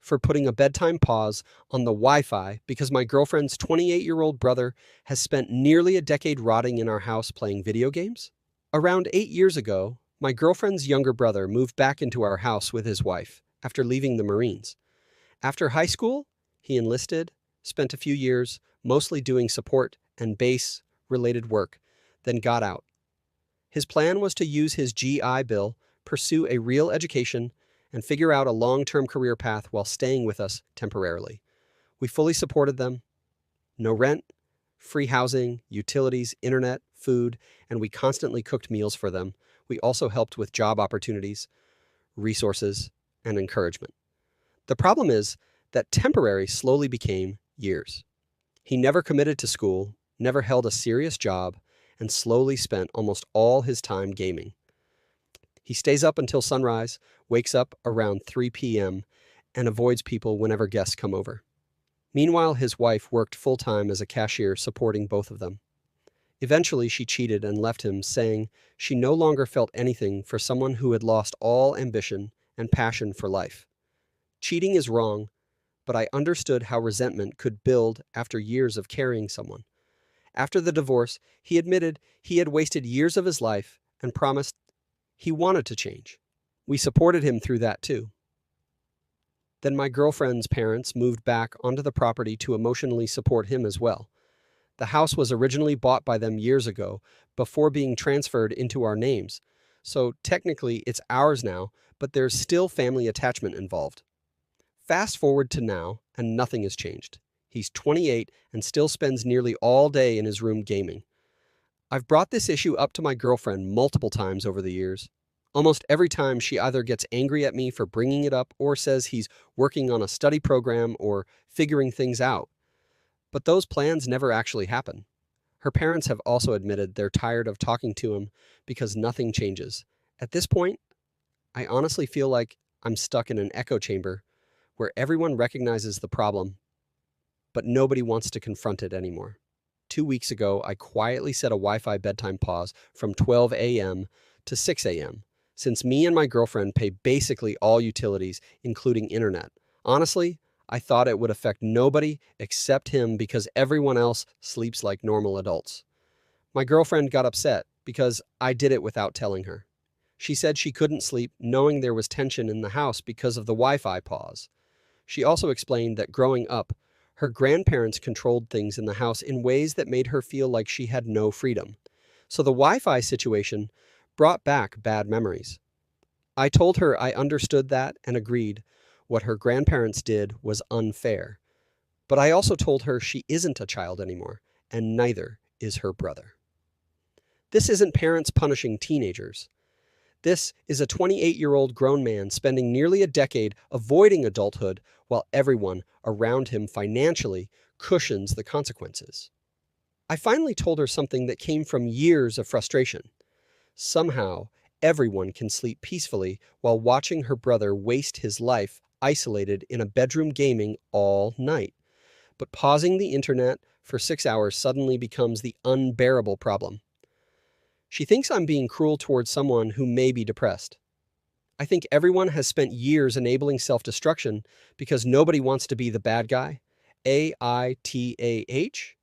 for putting a bedtime pause on the Wi-Fi because my girlfriend's 28-year-old brother has spent nearly a decade rotting in our house playing video games? Around 8 years ago, my girlfriend's younger brother moved back into our house with his wife after leaving the Marines. After high school, he enlisted, spent a few years mostly doing support and base-related work, then got out. His plan was to use his GI Bill, pursue a real education, and figure out a long-term career path while staying with us temporarily. We fully supported them. No rent, free housing, utilities, internet, food, and we constantly cooked meals for them. We also helped with job opportunities, resources, and encouragement. The problem is that temporary slowly became years. He never committed to school, never held a serious job, and slowly spent almost all his time gaming. He stays up until sunrise, wakes up around 3 p.m., and avoids people whenever guests come over. Meanwhile, his wife worked full-time as a cashier supporting both of them. Eventually, she cheated and left him, saying she no longer felt anything for someone who had lost all ambition and passion for life. Cheating is wrong, but I understood how resentment could build after years of carrying someone. After the divorce, he admitted he had wasted years of his life and promised he wanted to change. We supported him through that too. Then my girlfriend's parents moved back onto the property to emotionally support him as well. The house was originally bought by them years ago, before being transferred into our names. So technically it's ours now, but there's still family attachment involved. Fast forward to now, and nothing has changed. He's 28 and still spends nearly all day in his room gaming. I've brought this issue up to my girlfriend multiple times over the years. Almost every time she either gets angry at me for bringing it up or says he's working on a study program or figuring things out. But those plans never actually happen. Her parents have also admitted they're tired of talking to him because nothing changes. At this point, I honestly feel like I'm stuck in an echo chamber where everyone recognizes the problem, but nobody wants to confront it anymore. 2 weeks ago, I quietly set a Wi-Fi bedtime pause from 12 a.m. to 6 a.m. since me and my girlfriend pay basically all utilities, including internet. Honestly, I thought it would affect nobody except him because everyone else sleeps like normal adults. My girlfriend got upset because I did it without telling her. She said she couldn't sleep knowing there was tension in the house because of the Wi-Fi pause. She also explained that growing up, her grandparents controlled things in the house in ways that made her feel like she had no freedom. So the Wi-Fi situation brought back bad memories. I told her I understood that and agreed what her grandparents did was unfair. But I also told her she isn't a child anymore, and neither is her brother. This isn't parents punishing teenagers. This is a 28-year-old grown man spending nearly a decade avoiding adulthood while everyone around him financially cushions the consequences. I finally told her something that came from years of frustration. Somehow, everyone can sleep peacefully while watching her brother waste his life isolated in a bedroom gaming all night. But pausing the internet for 6 hours suddenly becomes the unbearable problem. She thinks I'm being cruel towards someone who may be depressed. I think everyone has spent years enabling self-destruction because nobody wants to be the bad guy. AITAH?